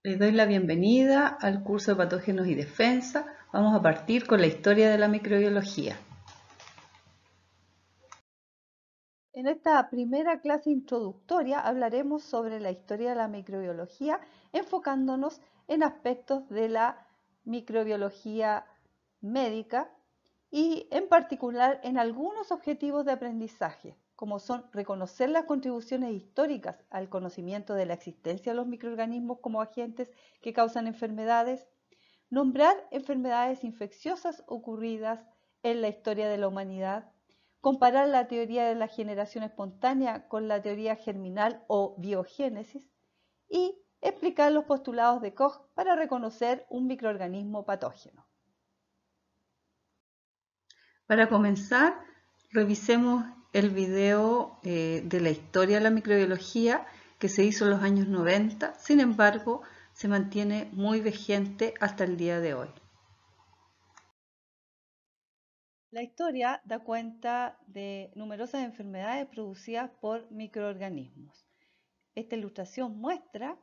Les doy la bienvenida al curso de Patógenos y Defensa. Vamos a partir con la historia de la microbiología. En esta primera clase introductoria hablaremos sobre la historia de la microbiología, enfocándonos en aspectos de la microbiología médica y en particular en algunos objetivos de aprendizaje, como son reconocer las contribuciones históricas al conocimiento de la existencia de los microorganismos como agentes que causan enfermedades, nombrar enfermedades infecciosas ocurridas en la historia de la humanidad, comparar la teoría de la generación espontánea con la teoría germinal o biogénesis y explicar los postulados de Koch para reconocer un microorganismo patógeno. Para comenzar, revisemos el video de la historia de la microbiología que se hizo en los años 90, sin embargo, se mantiene muy vigente hasta el día de hoy. La historia da cuenta de numerosas enfermedades producidas por microorganismos. Esta ilustración muestra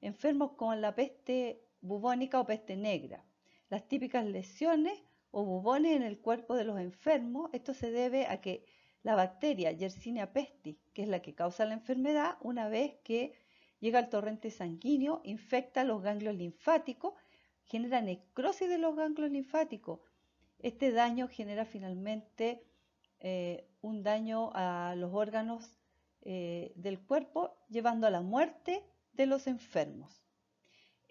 enfermos con la peste bubónica o peste negra. Las típicas lesiones o bubones en el cuerpo de los enfermos, esto se debe a que la bacteria Yersinia pestis, que es la que causa la enfermedad, una vez que llega al torrente sanguíneo, infecta los ganglios linfáticos, genera necrosis de los ganglios linfáticos. Este daño genera finalmente un daño a los órganos del cuerpo, llevando a la muerte de los enfermos.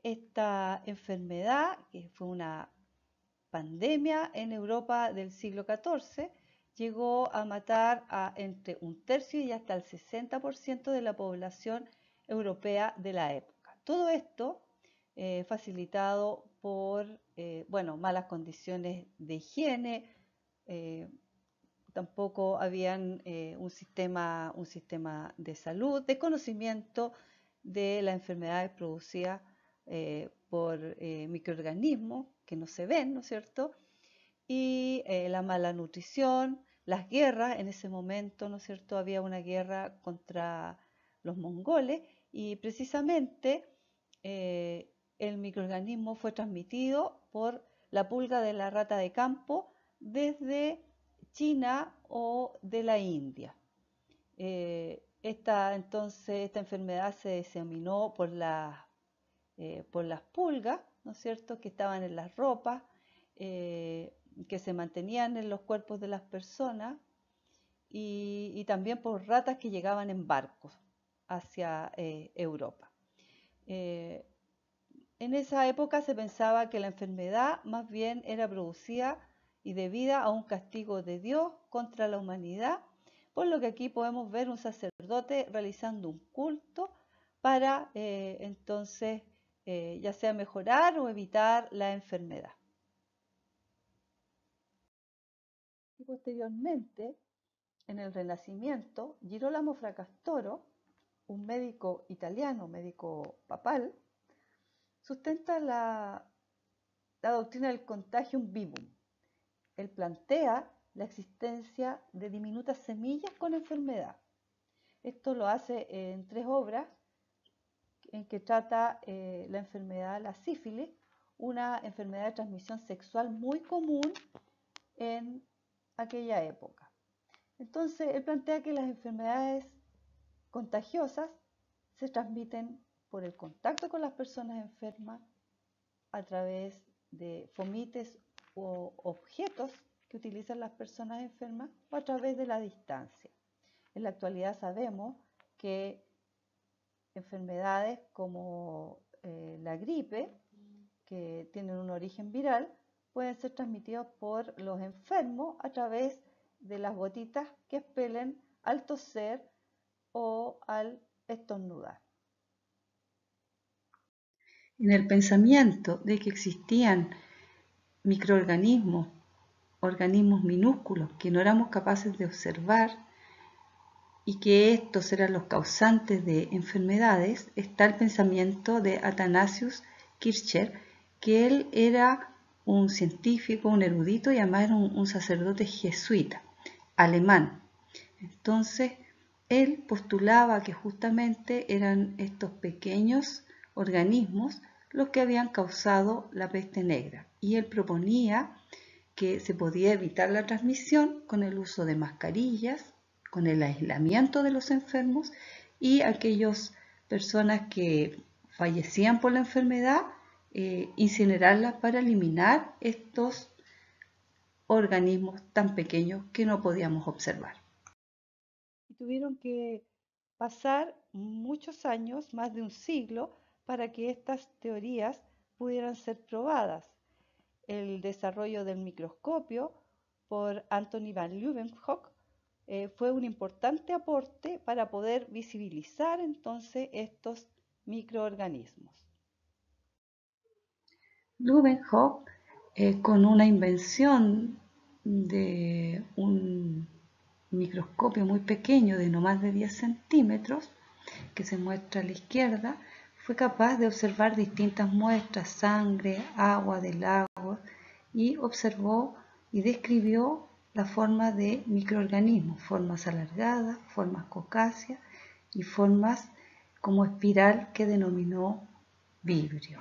Esta enfermedad, que fue una pandemia en Europa del siglo XIV, llegó a matar a entre un tercio y hasta el 60% de la población europea de la época. Todo esto facilitado por malas condiciones de higiene, tampoco habían un sistema de salud, de conocimiento de las enfermedades producidas por microorganismos que no se ven, ¿no es cierto? Y la mala nutrición, las guerras, en ese momento, ¿no es cierto? Había una guerra contra los mongoles y precisamente el microorganismo fue transmitido por la pulga de la rata de campo desde China o de la India. Esta enfermedad se diseminó por las pulgas, ¿no es cierto?, que estaban en las ropas, que se mantenían en los cuerpos de las personas y también por ratas que llegaban en barcos hacia Europa. En esa época se pensaba que la enfermedad más bien era producida y debida a un castigo de Dios contra la humanidad, por lo que aquí podemos ver un sacerdote realizando un culto para entonces ya sea mejorar o evitar la enfermedad. Y posteriormente, en el Renacimiento, Girolamo Fracastoro, un médico italiano, médico papal, sustenta la doctrina del contagium vivum. Él plantea la existencia de diminutas semillas con enfermedad. Esto lo hace en 3 obras en que trata la enfermedad, la sífilis, una enfermedad de transmisión sexual muy común en aquella época. Entonces, él plantea que las enfermedades contagiosas se transmiten por el contacto con las personas enfermas a través de fomites o objetos que utilizan las personas enfermas o a través de la distancia. En la actualidad sabemos que enfermedades como la gripe, que tienen un origen viral, pueden ser transmitidos por los enfermos a través de las gotitas que expelen al toser o al estornudar. En el pensamiento de que existían microorganismos, organismos minúsculos que no éramos capaces de observar y que estos eran los causantes de enfermedades, está el pensamiento de Athanasius Kircher, que él era un científico, un erudito y además era un sacerdote jesuita, alemán. Entonces, él postulaba que justamente eran estos pequeños organismos los que habían causado la peste negra, y él proponía que se podía evitar la transmisión con el uso de mascarillas, con el aislamiento de los enfermos, y aquellas personas que fallecían por la enfermedad, incinerarlas para eliminar estos organismos tan pequeños que no podíamos observar. Y tuvieron que pasar muchos años, más de un siglo, para que estas teorías pudieran ser probadas. El desarrollo del microscopio por Anthony van Leeuwenhoek fue un importante aporte para poder visibilizar entonces estos microorganismos. Leeuwenhoek, con una invención de un microscopio muy pequeño de no más de 10 centímetros, que se muestra a la izquierda, fue capaz de observar distintas muestras, sangre, agua del lago, y observó y describió la forma de microorganismos, formas alargadas, formas cocáceas y formas como espiral que denominó vibrio.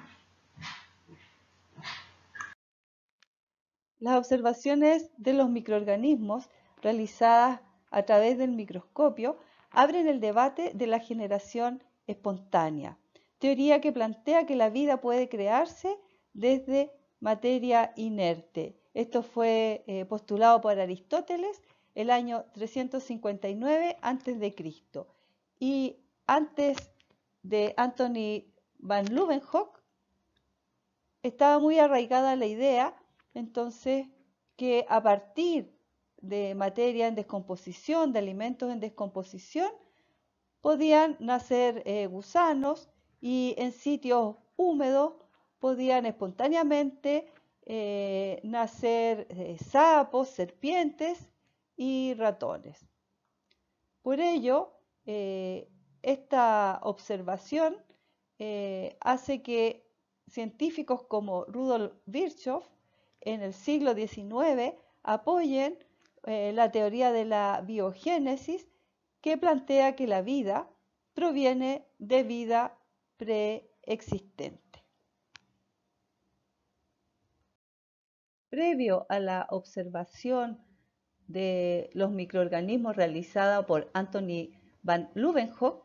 Las observaciones de los microorganismos realizadas a través del microscopio abren el debate de la generación espontánea, teoría que plantea que la vida puede crearse desde materia inerte. Esto fue postulado por Aristóteles el año 359 a.C. Y antes de Anthony van Leeuwenhoek estaba muy arraigada la idea entonces que a partir de materia en descomposición, de alimentos en descomposición, podían nacer gusanos, y en sitios húmedos podían espontáneamente nacer sapos, serpientes y ratones. Por ello, esta observación hace que científicos como Rudolf Virchow en el siglo XIX apoyen la teoría de la biogénesis, que plantea que la vida proviene de vida preexistente. Previo a la observación de los microorganismos realizada por Anthony van Leeuwenhoek,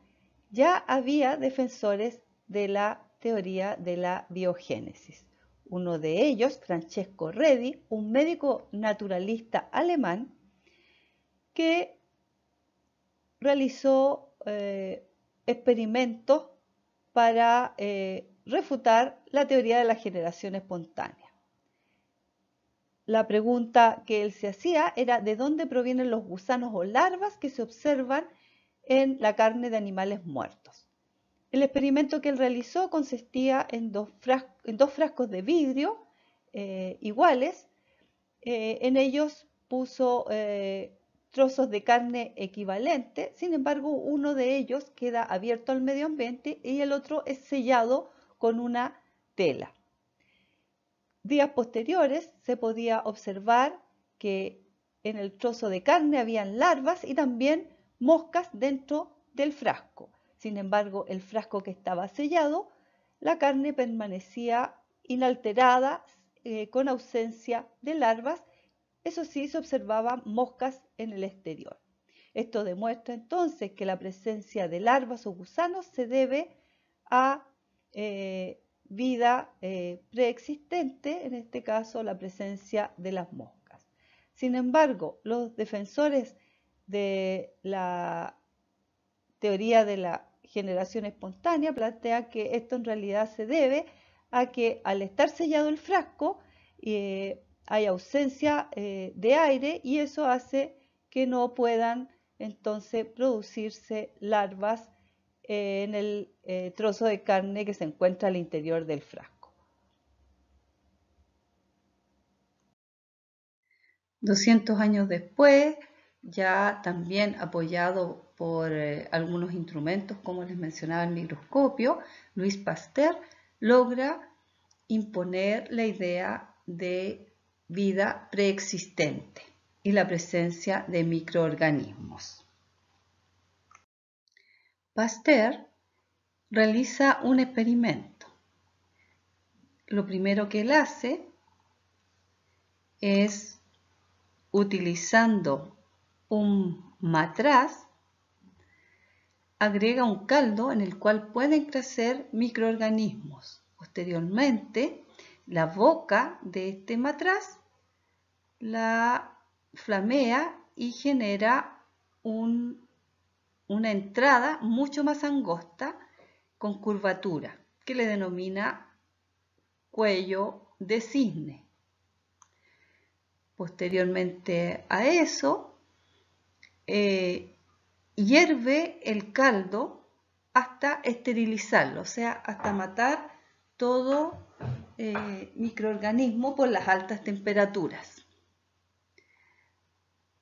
ya había defensores de la teoría de la biogénesis. Uno de ellos, Francesco Redi, un médico naturalista alemán que realizó experimentos para refutar la teoría de la generación espontánea. La pregunta que él se hacía era de dónde provienen los gusanos o larvas que se observan en la carne de animales muertos. El experimento que él realizó consistía en dos frascos de vidrio iguales. En ellos puso trozos de carne equivalente, sin embargo uno de ellos queda abierto al medio ambiente y el otro es sellado con una tela. Días posteriores se podía observar que en el trozo de carne habían larvas y también moscas dentro del frasco. Sin embargo, el frasco que estaba sellado, la carne permanecía inalterada, con ausencia de larvas. Eso sí, se observaban moscas en el exterior. Esto demuestra entonces que la presencia de larvas o gusanos se debe a vida preexistente, en este caso la presencia de las moscas. Sin embargo, los defensores de la teoría de la generación espontánea plantean que esto en realidad se debe a que al estar sellado el frasco hay ausencia de aire, y eso hace que no puedan entonces producirse larvas en el trozo de carne que se encuentra al interior del frasco. 200 años después, ya también apoyado por algunos instrumentos, como les mencionaba el microscopio, Louis Pasteur logra imponer la idea de vida preexistente y la presencia de microorganismos. Pasteur realiza un experimento lo primero que él hace es, utilizando un matraz, agrega un caldo en el cual pueden crecer microorganismos. Posteriormente, la boca de este matraz la flamea y genera una entrada mucho más angosta con curvatura, que le denomina cuello de cisne. Posteriormente a eso, hierve el caldo hasta esterilizarlo, o sea, hasta matar todo microorganismo por las altas temperaturas.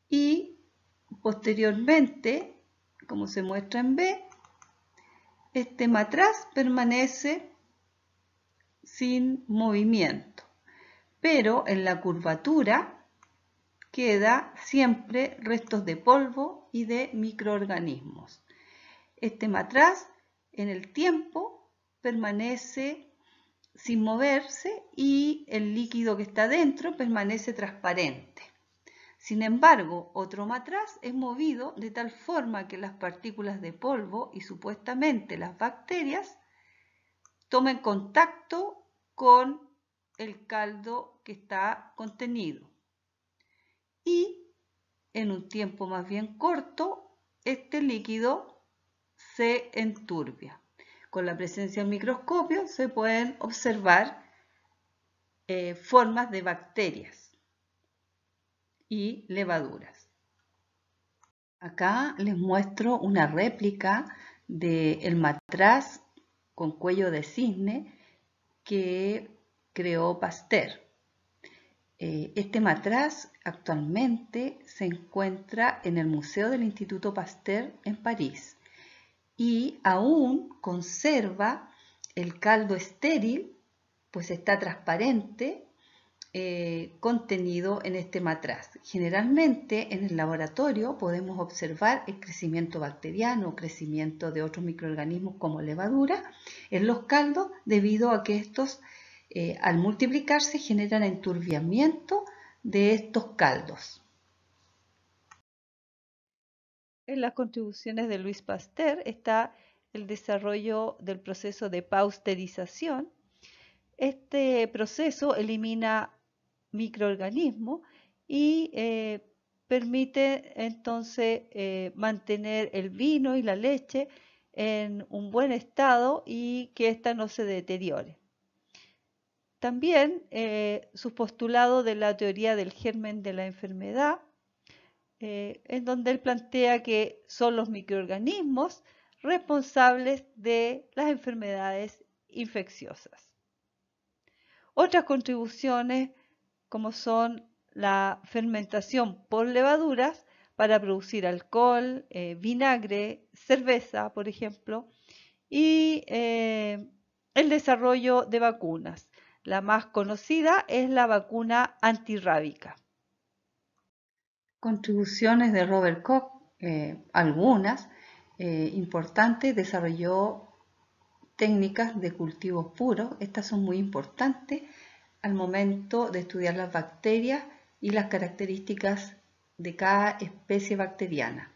Y posteriormente, como se muestra en B, este matraz permanece sin movimiento, pero en la curvatura queda siempre restos de polvo y de microorganismos. Este matraz en el tiempo permanece sin moverse y el líquido que está dentro permanece transparente. Sin embargo, otro matraz es movido de tal forma que las partículas de polvo y supuestamente las bacterias tomen contacto con el caldo que está contenido. Y en un tiempo más bien corto, este líquido se enturbia. Con la presencia del microscopio se pueden observar formas de bacterias y levaduras. Acá les muestro una réplica del matraz con cuello de cisne que creó Pasteur. Este matraz actualmente se encuentra en el Museo del Instituto Pasteur en París y aún conserva el caldo estéril, pues está transparente, contenido en este matraz. Generalmente en el laboratorio podemos observar el crecimiento bacteriano o crecimiento de otros microorganismos como levadura en los caldos debido a que estos al multiplicarse generan enturbiamiento de estos caldos. En las contribuciones de Louis Pasteur está el desarrollo del proceso de pasteurización. Este proceso elimina microorganismos y permite entonces mantener el vino y la leche en un buen estado y que ésta no se deteriore. También su postulado de la teoría del germen de la enfermedad, en donde él plantea que son los microorganismos responsables de las enfermedades infecciosas. Otras contribuciones como son la fermentación por levaduras para producir alcohol, vinagre, cerveza, por ejemplo, y el desarrollo de vacunas. La más conocida es la vacuna antirrábica. Contribuciones de Robert Koch, algunas importantes, desarrolló técnicas de cultivos puros. Estas son muy importantes al momento de estudiar las bacterias y las características de cada especie bacteriana.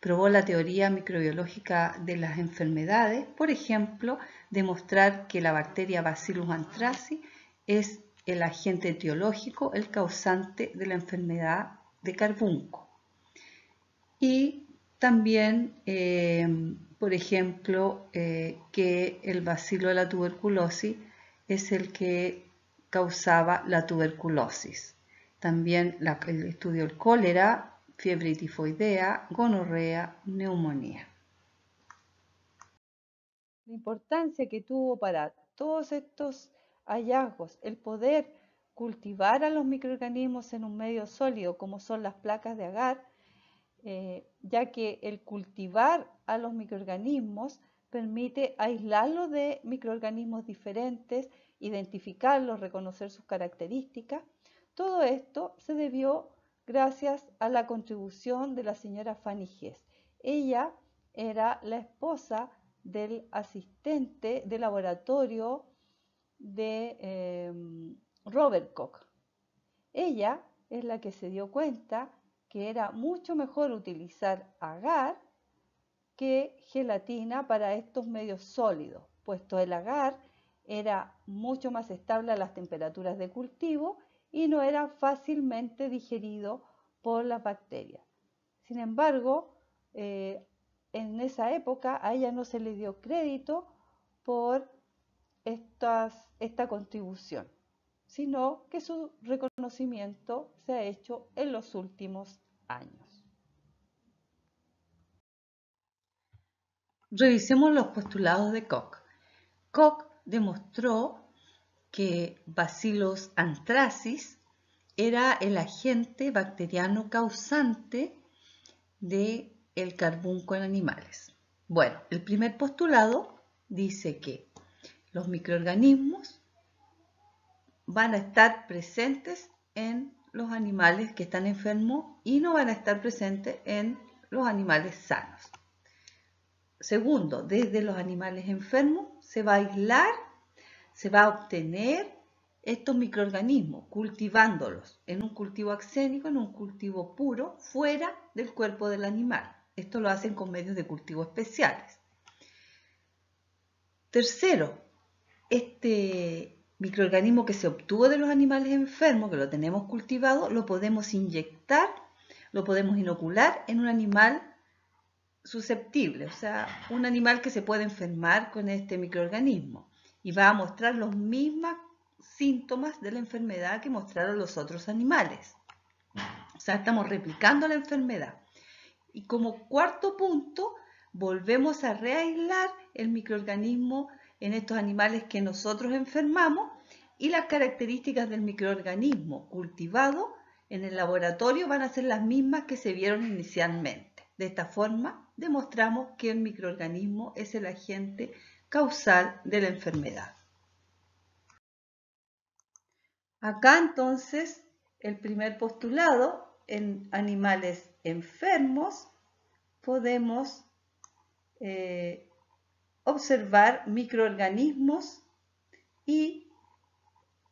Probó la teoría microbiológica de las enfermedades, por ejemplo, demostrar que la bacteria Bacillus anthracis es el agente etiológico, el causante de la enfermedad de carbunco. Y también, por ejemplo, que el bacilo de la tuberculosis es el que causaba la tuberculosis. También el estudio del cólera, fiebre tifoidea, gonorrea, neumonía. La importancia que tuvo para todos estos hallazgos el poder cultivar a los microorganismos en un medio sólido como son las placas de agar, ya que el cultivar a los microorganismos permite aislarlos de microorganismos diferentes, identificarlos, reconocer sus características. Todo esto se debió gracias a la contribución de la señora Fanny Hess. Ella era la esposa del asistente de laboratorio de Robert Koch. Ella es la que se dio cuenta que era mucho mejor utilizar agar que gelatina para estos medios sólidos, puesto el agar era mucho más estable a las temperaturas de cultivo y no era fácilmente digerido por las bacterias. Sin embargo, en esa época a ella no se le dio crédito por esta contribución, sino que su reconocimiento se ha hecho en los últimos años. Revisemos los postulados de Koch. Koch demostró que Bacillus anthracis era el agente bacteriano causante del carbunco en animales. Bueno, el primer postulado dice que los microorganismos van a estar presentes en los animales que están enfermos y no van a estar presentes en los animales sanos. Segundo, desde los animales enfermos se va a aislar, se va a obtener estos microorganismos, cultivándolos en un cultivo axénico, en un cultivo puro, fuera del cuerpo del animal. Esto lo hacen con medios de cultivo especiales. Tercero, este microorganismo que se obtuvo de los animales enfermos, que lo tenemos cultivado, lo podemos inyectar, lo podemos inocular en un animal susceptible, o sea, un animal que se puede enfermar con este microorganismo y va a mostrar los mismos síntomas de la enfermedad que mostraron los otros animales. O sea, estamos replicando la enfermedad. Y como cuarto punto, volvemos a reaislar el microorganismo en estos animales que nosotros enfermamos y las características del microorganismo cultivado en el laboratorio van a ser las mismas que se vieron inicialmente. De esta forma, demostramos que el microorganismo es el agente causal de la enfermedad. Acá entonces el primer postulado, en animales enfermos podemos observar microorganismos y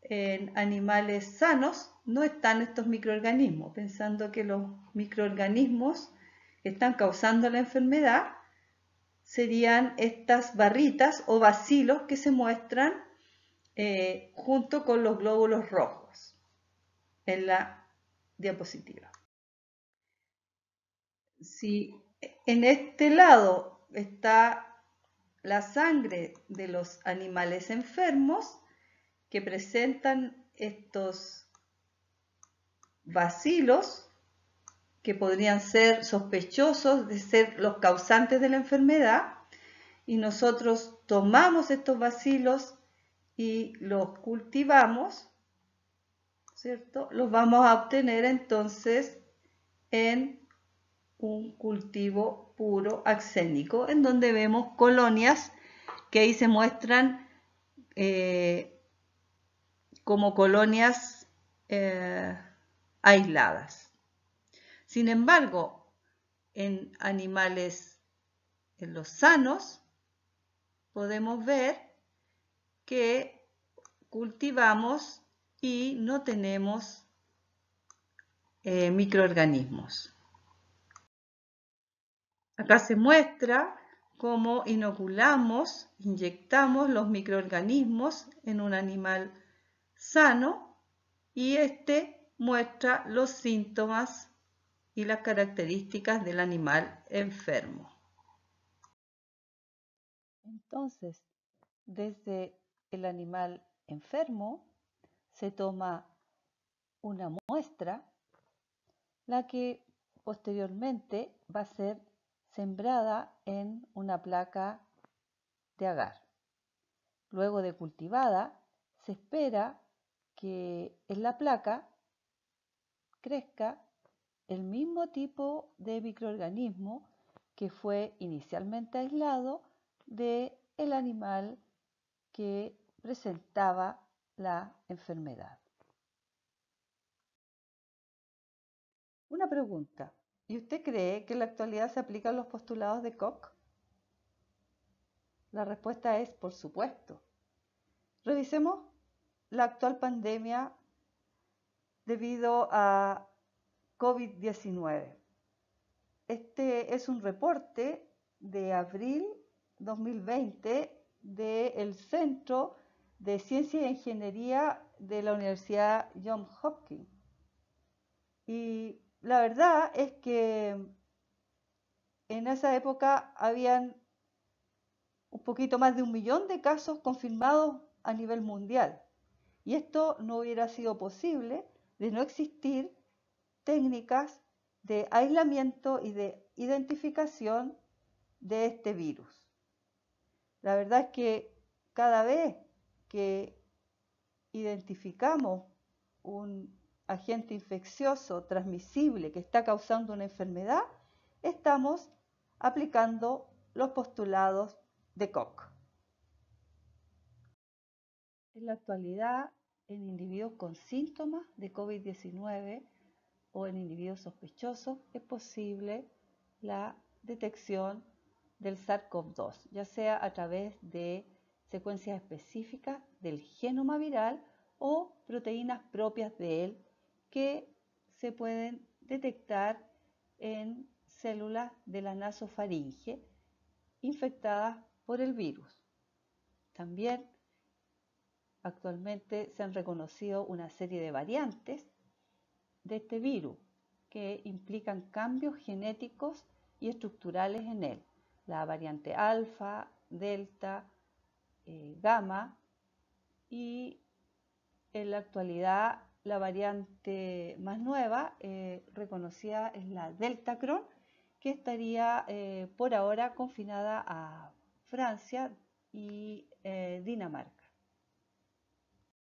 en animales sanos no están estos microorganismos, pensando que los microorganismos que están causando la enfermedad serían estas barritas o bacilos que se muestran junto con los glóbulos rojos en la diapositiva. Si en este lado está la sangre de los animales enfermos que presentan estos bacilos que podrían ser sospechosos de ser los causantes de la enfermedad, y nosotros tomamos estos bacilos y los cultivamos, ¿cierto? Los vamos a obtener entonces en un cultivo puro axénico, en donde vemos colonias que ahí se muestran como colonias aisladas. Sin embargo, en animales, en los sanos, podemos ver que cultivamos y no tenemos microorganismos. Acá se muestra cómo inoculamos, inyectamos los microorganismos en un animal sano y este muestra los síntomas y las características del animal enfermo. Entonces, desde el animal enfermo se toma una muestra, la que posteriormente va a ser sembrada en una placa de agar. Luego de cultivada, se espera que en la placa crezca el mismo tipo de microorganismo que fue inicialmente aislado del animal que presentaba la enfermedad. Una pregunta. ¿Y usted cree que en la actualidad se aplican los postulados de Koch? La respuesta es por supuesto. Revisemos la actual pandemia debido a COVID-19. Este es un reporte de abril 2020 del Centro de Ciencia e Ingeniería de la Universidad Johns Hopkins. Y la verdad es que en esa época habían un poquito más de 1 millón de casos confirmados a nivel mundial. Y esto no hubiera sido posible de no existir técnicas de aislamiento y de identificación de este virus. La verdad es que cada vez que identificamos un agente infeccioso transmisible que está causando una enfermedad, estamos aplicando los postulados de Koch. En la actualidad, en individuos con síntomas de COVID-19 o en individuos sospechosos, es posible la detección del SARS-CoV-2, ya sea a través de secuencias específicas del genoma viral o proteínas propias de él que se pueden detectar en células de la nasofaringe infectadas por el virus. También actualmente se han reconocido una serie de variantes de este virus que implican cambios genéticos y estructurales en él. La variante alfa, delta, gamma y en la actualidad la variante más nueva reconocida es la Delta Cron, que estaría por ahora confinada a Francia y Dinamarca.